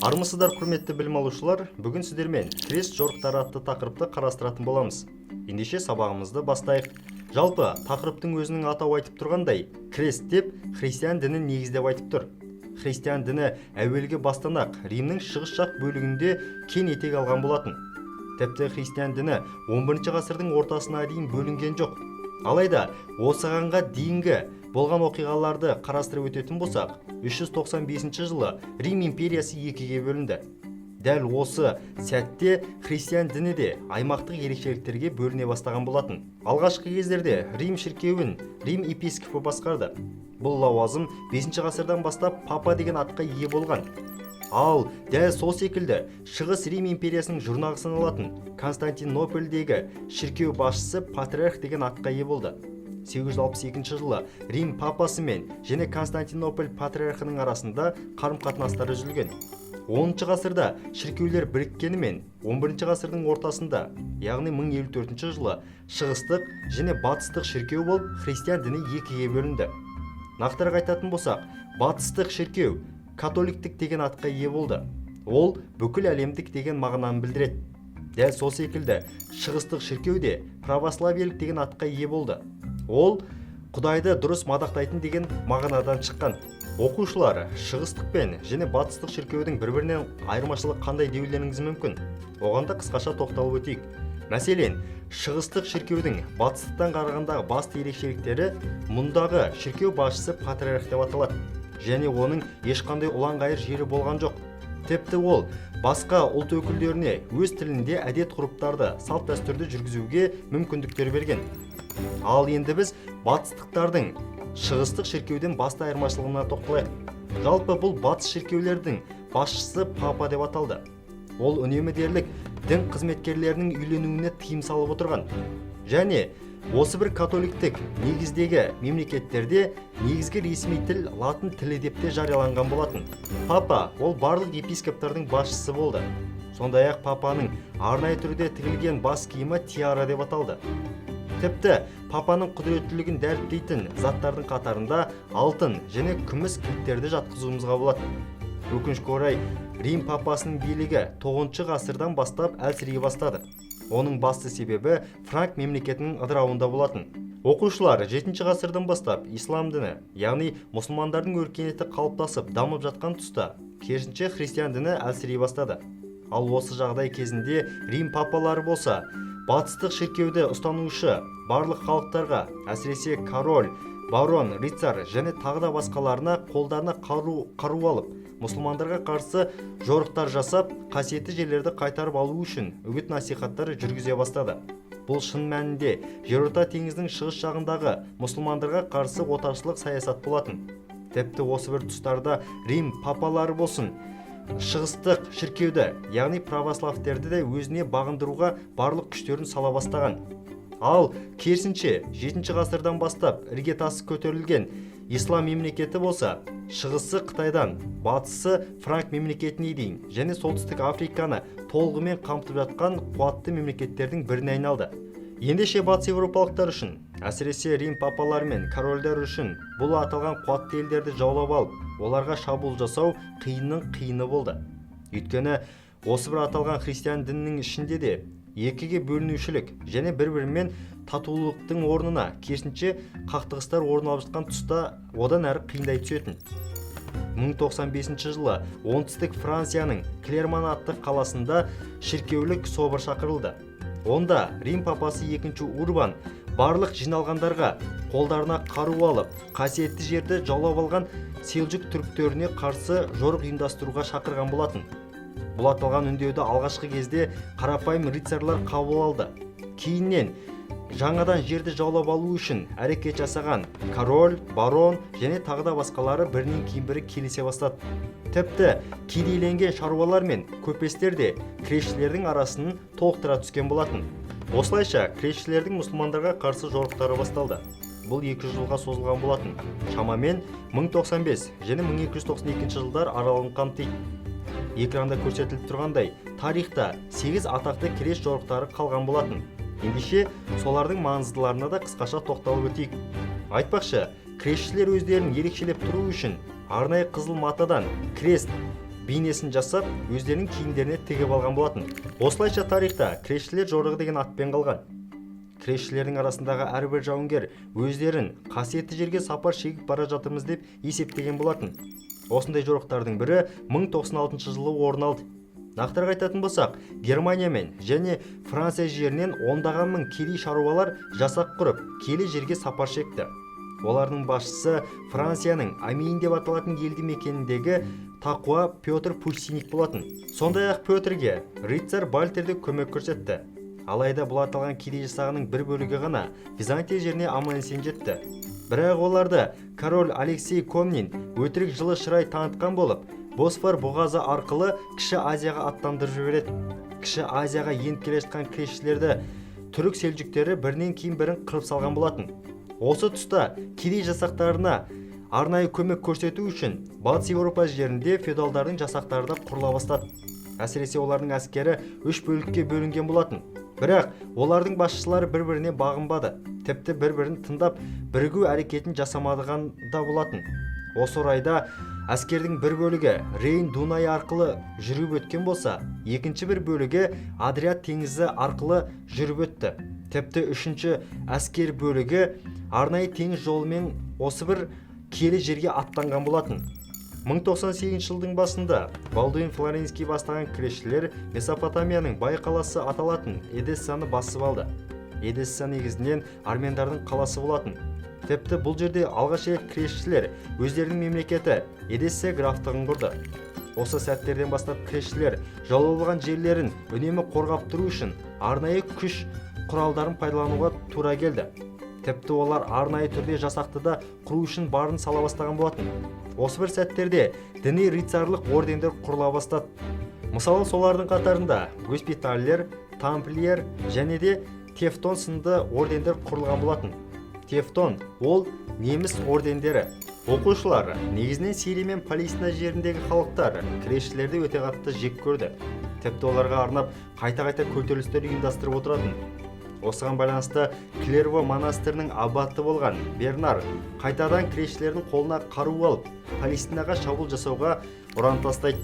Армысыздар құрметті білім алушылар, бүгін сіздермен крест жорықтары атты тақырыпты қарастыратын боламыз. Ендеше сабағымызды бастайық. Жалпы тақырыптың өзінің атауы айтып тұрғандай, крест деп христиан дінін негіздеп айтып тұр. Христиан діні әуелгі бастан-ақ Римнің шығыс жақ бөлігінде кең етек алған болатын. Тіпті христиан діні 11 ғасырдың ортасына дейін бөлінген жоқ. Алайда осығанға дейінгі болған оқиғаларды қарастырып өтетін болсақ, 395 жылы Рим империясы екіге бөлінді. Дәл осы сәтте христиан діні де аймақтық ерекшеліктерге бөліне бастаған болатын. Алғашқы кездерде Рим шіркеуін Рим епископы басқарды. Бұл лауазым 5 ғасырдан бастап папа деген атқа ие болған. Ал дәл сол секілді Шығыс Рим империясының жұрнағы саналатын Константинопольдегі шіркеу басшысы патриарх деген атқа ие болды. 862 жылы Рим папасы мен және Константинополь патриархының арасында қарым-қатынастары үзілген. 10 ғасырда шіркеулер біріккенімен 11 ғасырдың ортасында, яғни 1054 жылы шығыстық және батыстық шіркеу болып христиан діні екіге бөлінді. Нақтырақ айтатын болсақ, батыстық шіркеу католиктік деген атқа ие болды. Ол бүкіл әлемдік деген мағынаны білдіреді. Дәл сол секілді шығыстық шіркеу де православиелік деген атқа ие болды. Ол Құдайды дұрыс мадақтайтын деген мағынадан шыққан. Оқушылар шығыстық пен және батыстық шіркеудің бір-бірінен айырмашылық қандай деулеріңіз мүмкін? Оған да қысқаша тоқталып өтейік. Мәселен, шығыстық шіркеудің батыстықтан қарағандағы басты ерекшеліктері мұндағы шіркеу басшысы патриарх деп аталады. Және оның ешқандай ұлан-ғайыр жері болған жоқ. Тіпті ол басқа ұлт өкілдеріне өз тілінде әдет-ғұрыптарды, салт-дәстүрді жүргізуге мүмкіндіктер берген. Ал енді біз батыстықтардың шығыстық шіркеуден басты айырмашылығына тоқталайық. Жалпы бұл батыс шіркеулердің басшысы папа деп аталды. Ол үнемі дерлік дін қызметкерлерінің үйленуіне тыйым салып отырған. Және осы бір католиктік негіздегі мемлекеттерде негізгі ресми тіл латын тілі деп те жарияланған болатын. Папа ол барлық епископтардың басшысы болды. Сондай-ақ папаның арнайы түрде тігілген бас киімі тиара деп аталды. Тіпті папаның құдіреттілігін дәріптейтін заттардың қатарында алтын және күміс кілттерді жатқызуымызға болады. Өкінішке орай, Рим папасының билігі 9 ғасырдан бастап әлсірей бастады. Оның басты себебі Франк мемлекетінің ыдырауында болатын. Оқушылар 7 ғасырдан бастап ислам діні, яғни мұсылмандардың өркениеті қалыптасып дамып жатқан тұста, керісінше христиан діні әлсірей бастады. Ал осы жағдай кезінде Рим папалары болса, батыстық шіркеуді ұстанушы барлық халықтарға, әсіресе король, барон, рыцарь және тағы да басқаларына қолдарына қару алып, мұсылмандарға қарсы жорықтар жасап, қасиетті жерлерді қайтарып алу үшін үгіт насихаттар жүргізе бастады. Бұл шын мәнінде Жерорта теңізінің шығыс жағындағы мұсылмандарға қарсы отаршылық саясат болатын. Тіпті осы бір тұстарда Рим папалары болсын, шығыстық шіркеуді, яғни православтерді де өзіне бағындыруға барлық күштерін сала бастаған. Ал керісінше 7 ғасырдан бастап іргетасы көтерілген ислам мемлекеті болса, шығысы Қытайдан, батысы Франк мемлекетіне дейін және солтүстік Африканы толығымен қамтып жатқан қуатты мемлекеттердің біріне айналды. Ендеше батыс еуропалықтар үшін, әсіресе Рим папалары мен корольдер үшін бұл аталған қуатты елдерді жаулап алып, оларға шабуыл жасау қиынның қиыны болды. Өйткені осы бір аталған христиан дінінің ішінде де екіге бөлінушілік және бір-бірімен татулықтың орнына керісінше қақтығыстар орын алып жатқан тұста одан әрі қиындай түсетін. 1095 жылы оңтүстік Францияның Клермон атты қаласында шіркеулік собор шақырылды. Онда Рим папасы 2 Урбан барлық жиналғандарға қолдарына қару алып, қасиетті жерді жаулап алған селжүк түріктеріне қарсы жорық ұйымдастыруға шақырған болатын. Бұл аталған үндеуді алғашқы кезде қарапайым рыцарлар қабыл алды. Кейіннен жаңадан жерді жаулап алу үшін әрекет жасаған король, барон және тағы да басқалары бірінен кейін бірі келісе бастады. Тіпті кедейленген шаруалар мен көпестер де кресшілердің арасын толықтыра түскен болатын. Осылайша кресшілердің мұсылмандарға қарсы жорықтары басталды. Бұл 200 жылға созылған болатын. Шамамен 1095 және 1292 жылдар аралығын қамтиды. Экранда көрсетіліп тұрғандай, тарихта 8 атақты кресш жорықтары қалған болатын. Ендеше солардың маңыздыларына да қысқаша тоқталып өтейік. Айтпақшы, кресшілер өздерін ерекшелеп тұру үшін арнайы қызыл матадан крест бейнесін жасап өздерінің киімдеріне тігіп алған болатын. Осылайша тарихта кресшілер жорығы деген атпен қалған. Кресшілердің арасындағы әрбір жауынгер өздерін қасиетті жерге сапар шегіп бара жатырмыз деп есептеген болатын. Осындай жорықтардың бірі 1096 жылы орын алды. Нақтырақ айтатын болсақ, Германиямен және Франция жерінен ондаған мың кедей шаруалар жасақ құрып, киелі жерге сапар шекті. Олардың басшысы Францияның Амин деп аталатын елді мекеніндегі тақуа Петр Пустиник болатын. Сондай-ақ Петрге рыцарь Бальтерді көмек көрсетті. Алайда бұл аталған кедей жасағының бір бөлігі ғана Византия жеріне аман-есен жетті. Бірақ оларды король Алексей Комнин өтірік жылы шырай танытқан болып, Босфор бұғазы арқылы Кіші Азияға аттандырып жібереді. Кіші Азияға еніп келе жатқан кресшілерді түрік селжүктері бірінен кейін бірін қырып салған болатын. Осы тұста кедей жасақтарына арнайы көмек көрсету үшін Батыс Еуропа жерінде феодалдардың жасақтары да құрыла бастады. Әсіресе олардың әскері 3 бөлікке бөлінген болатын. Бірақ олардың басшылары бір-біріне бағынбады. Тіпті бір-бірін тыңдап, бірігу әрекетін жасамадыған да болатын. Осы орайда әскердің бір бөлігі Рейн Дунай арқылы жүріп өткен болса, екінші бір бөлігі Адриат теңізі арқылы жүріп өтті. Тіпті үшінші әскер бөлігі арнайы теңіз жолымен осы бір киелі жерге аттанған болатын. 1098 жылдың басында Балдуин Флоренский бастаған кресшілер Месопотамияның бай қаласы аталатын Эдессаны басып алды. Эдесса негізінен армендардың қаласы болатын. Тіпті бұл жерде алғаш рет кресшілер өздерінің мемлекеті Эдесса графтығын құрды. Осы сәттерден бастап кресшілер жаулап алған жерлерін үнемі қорғап тұру үшін арнайы күш құралдарын пайдалануға тура келді. Тіпті олар арнайы түрде жасақты да құру үшін барын сала бастаған болатын. Осы бір сәттерде діни рыцарлық ордендер құрыла бастады. Мысалы солардың қатарында Госпитальер, Тамплиер және де Тевтон сынды ордендер құрылған болатын. Тевтон ол неміс ордендері. Оқушылар негізінен Сирия мен Палестина жеріндегі халықтар кресшілерді өте қатты жек көрді. Тіпті оларға арнап қайта-қайта көтерілістер ұйымдастырып отыратын. Осыған байланысты Клерво монастырының аббаты болған Бернар қайтадан кресшілердің қолына қару алып, Палестинаға шабуыл жасауға ұран тастайды.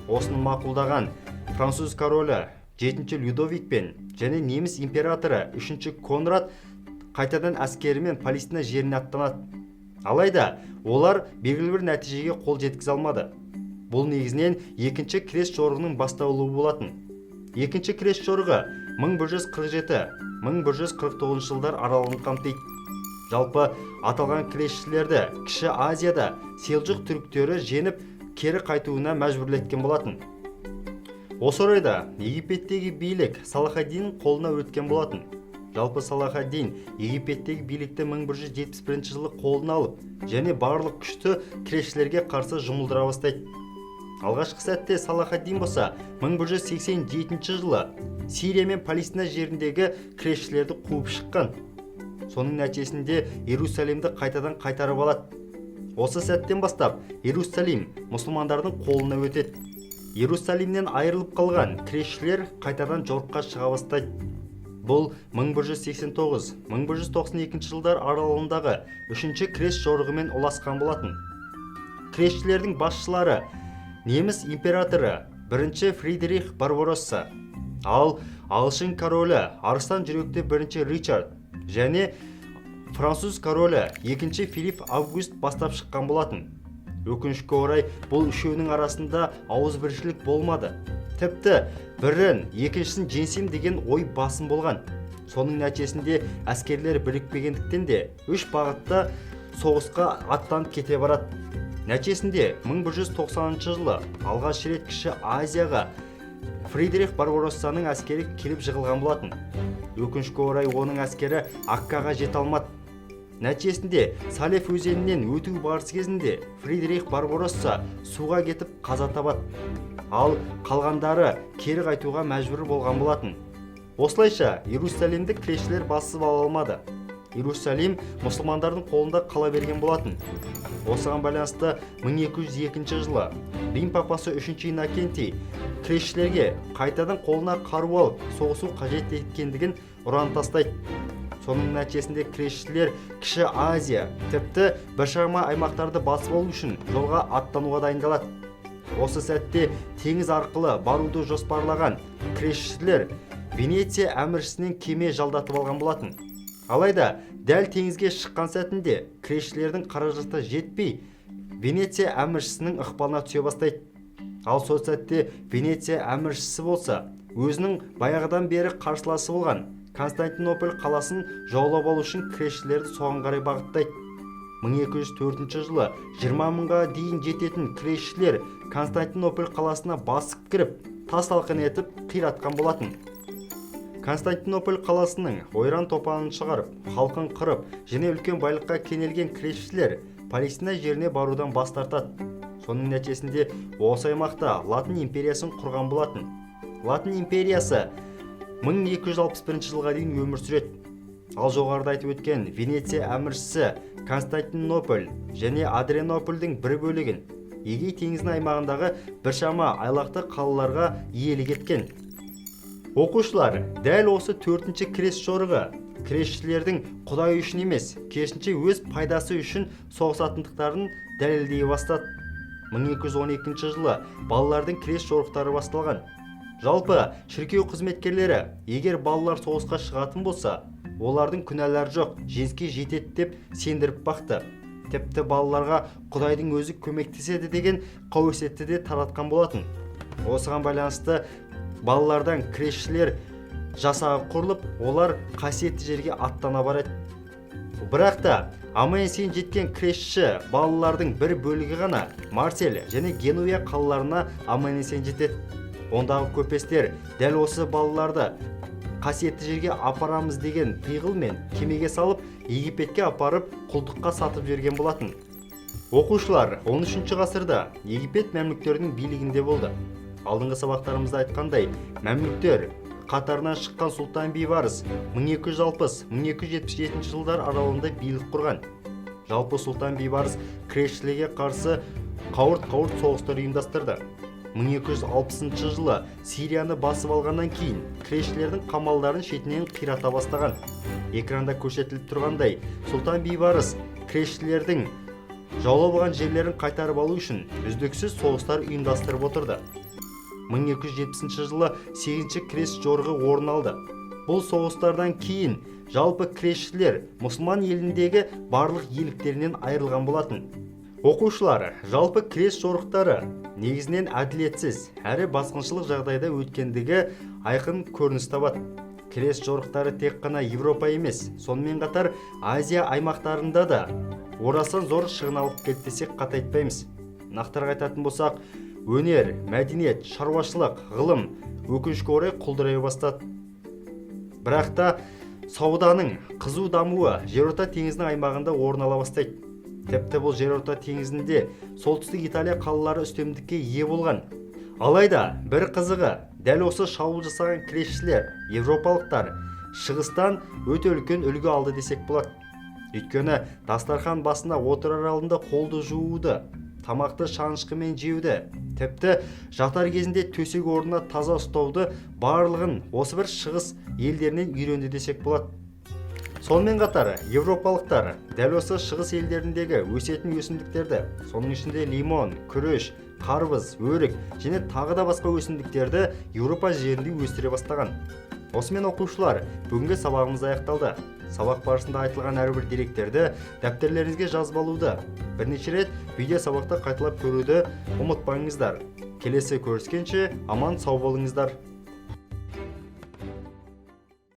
Осыны мақұлдаған француз королі 7-ші Людовик пен және неміс императоры 3-ші Конрад қайтадан әскерімен Палестина жеріне аттанады. Алайда олар белгілі бір нәтижеге қол жеткізе алмады. Бұл негізінен екінші кресс жорығының басталуы болатын. Екінші кресс жорығы 1147-1149 жылдар аралығын қамтиды. Жалпы аталған кресшілерді Кіші Азияда селжұқ түріктері женіп кері қайтуына мәжбүрлеткен болатын. Осы орайда Египеттегі билік Салахаддин қолына өткен болатын. Жалпы Салахаддин Египеттегі билікті 1171 жылы қолына алып, және барлық күшті кресшілерге қарсы жұмылдыра бастайды. Алғашқы сәтте Салахаддин болса 1187 жылы Сирия мен Палестина жеріндегі кресшілерді қуып шыққан. Соның нәтижесінде Иерусалимді қайтадан қайтарып алады. Осы сәттен бастап Иерусалим мұсылмандардың қолына өтеді. Иерусалимнен айырылып қалған кресшілер қайтадан жорыққа шыға бастайды. Бұл 1189-1192 жылдар аралығындағы 3-ші кресс жорығымен ұласқан болатын. Кресшілердің басшылары неміс императоры 1-ші Фридрих Барбаросса, ал ағылшын королі арыстан жүректі 1-ші Ричард және француз королі 2-ші Филипп Август бастап шыққан болатын. Өкінішке орай бұл үшеуінің арасында ауызбіршілік болмады. Тіпті бірін екіншісін жеңсем деген ой басым болған. Соның нәтижесінде әскерлер бірікпегендіктен де 3 бағытта соғысқа аттанып кете барады. Нәтижесінде 1190 жылы алғаш рет Кіші Азияға Фридрих Барбароссаның әскері келіп жығылған болатын. Өкінішке орай оның әскері Аккаға жете алмады. Нәтижесінде Салеф өзенінен өту барысы кезінде Фридрих Барбаросса суға кетіп қаза табады. Ал қалғандары кері қайтуға мәжбүр болған болатын. Осылайша Иерусалимді кресшілер басып ала алмады. Иерусалим мұсылмандардың қолында қала берген болатын. Осыған байланысты 1202 жылы Рим папасы 3-ші Иннокентий кресшілерге қайтадан қолына қару алып соғысу қажет еткендігін ұран тастайды. Соның нәтижесінде кресшілер Кіші Азия, тіпті біршама аймақтарды басып алу үшін жолға аттануға дайындалады. Осы сәтте теңіз арқылы баруды жоспарлаған кресшілер Венеция әміршісінен кеме жалдатып алған болатын. Алайда дәл теңізге шыққан сәтінде кресшілердің қаражаты жетпей, Венеция әміршісінің ықпалына түсе бастайды. Ал сол сәтте Венеция әміршісі болса, өзінің баяғыдан бері қарсыласы болған Константинополь қаласын жаулап алу үшін кресшілерді соған қарай бағыттайды. 1204 жылы 20 мыңға дейін жететін кресшілер Константинополь қаласына басып кіріп, тас талқан етіп қиратқан болатын. Константинополь қаласының ойран топанын шығарып, халқын қырып, және үлкен байлыққа кенелген кресшілер Палестина жеріне барудан бас тартады. Соның нәтижесінде осы аймақта Латын империясын құрған болатын. Латын империясы 1261 жылға дейін өмір сүреді. Ал жоғарыда айтып өткен Венеция әміршісі Константинополь және Адрианопольдің бір бөлігін Егей теңізінің аймағындағы біршама айлақты қалаларға иелік еткен. Оқушылар, дәл осы 4-ші крест жорығы кресшілердің құдай үшін емес, керісінше өз пайдасы үшін соғысатындықтарын дәлелдей бастады. 1212 жылы балалардың крест жорықтары басталған. Жалпы, шіркеу қызметкерлері, егер балалар соғысқа шығатын болса, олардың күнәлары жоқ, жеңіске жетеді деп сендіріп бақты. Тіпті балаларға Құдайдың өзі көмектеседі деген қауесетті де таратқан болатын. Осыған байланысты балалардан кресшілер жасағы құрылып, олар қасиетті жерге аттана барады. Бірақ та аман-есен жеткен кресші балалардың бір бөлігі ғана Марсель және Генуя қалаларына аман-есен жетеді. Ондағы көпестер дәл осы балаларды қасиетті жерге апарамыз деген пиғылмен кемеге салып, Египетке апарып құлдыққа сатып жіберген болатын. Оқушылар 13-ші ғасырда Египет мәмлүктерінің билігінде болды. Алдыңғы сабақтарымызда айтқандай, мәмлүктер қатарынан шыққан Сұлтан Бейбарыс 1260-1277 жылдар аралығында билік құрған. Жалпы Сұлтан Бейбарыс кресшілерге қарсы қауырт соғыстар ұйымдастырды. 1260 жылы Сирияны басып алғаннан кейін кресшілердің қамалдарын шетінен қирата бастаған. Экранда көрсетіліп тұрғандай, Сұлтан Бейбарыс кресшілердің жаулап алған жерлерін қайтарып алу үшін үздіксіз соғыстар ұйымдастырып отырды. 1270 жылы 8-ші крест жорығы орын алды. Бұл соғыстардан кейін жалпы кресшілер мұсылман еліндегі барлық иеліктерінен айырылған болатын. Оқушылар, жалпы крест жорықтары негізінен әділетсіз әрі басқыншылық жағдайда өткендігі айқын көрініс табады. Крест жорықтары тек қана Европа емес, сонымен қатар Азия аймақтарында да орасан зор шығын алып келді десек қате айтпаймыз. Нақтырақ айтатын болсақ, өнер, мәдениет, шаруашылық, ғылым өкінішке орай құлдырай бастады. Бірақ та сауданың қызу дамуы Жерорта теңізінің аймағында орын ала бастайды. Тіпті бұл Жерорта теңізінде солтүстік Италия қалалары үстемдікке ие болған. Алайда бір қызығы, дәл осы шабуыл жасаған кресшілер, европалықтар шығыстан өте үлкен үлгі алды десек болады. Өйткені дастархан басына отырар алдында қолды жууды, тамақты шанышқымен жеуді, тіпті жатар кезінде төсек орнына таза ұстауды барлығын осы бір шығыс елдерінен үйренді десек болады. Сонымен қатар, европалықтар дәл осы шығыс елдеріндегі өсетін өсімдіктерді, соның ішінде лимон, күріш, қарбыз, өрік және тағы да басқа өсімдіктерді Еуропа жерінде өсіре бастаған. Осымен оқушылар, бүгінгі сабағымыз аяқталды. Сабақ барысында айтылған әрбір деректерді дәптерлеріңізге жазып алуды, бірнеше рет видео сабақта қайталап көруді ұмытпаңыздар. Келесі көріскенше аман сау болыңыздар.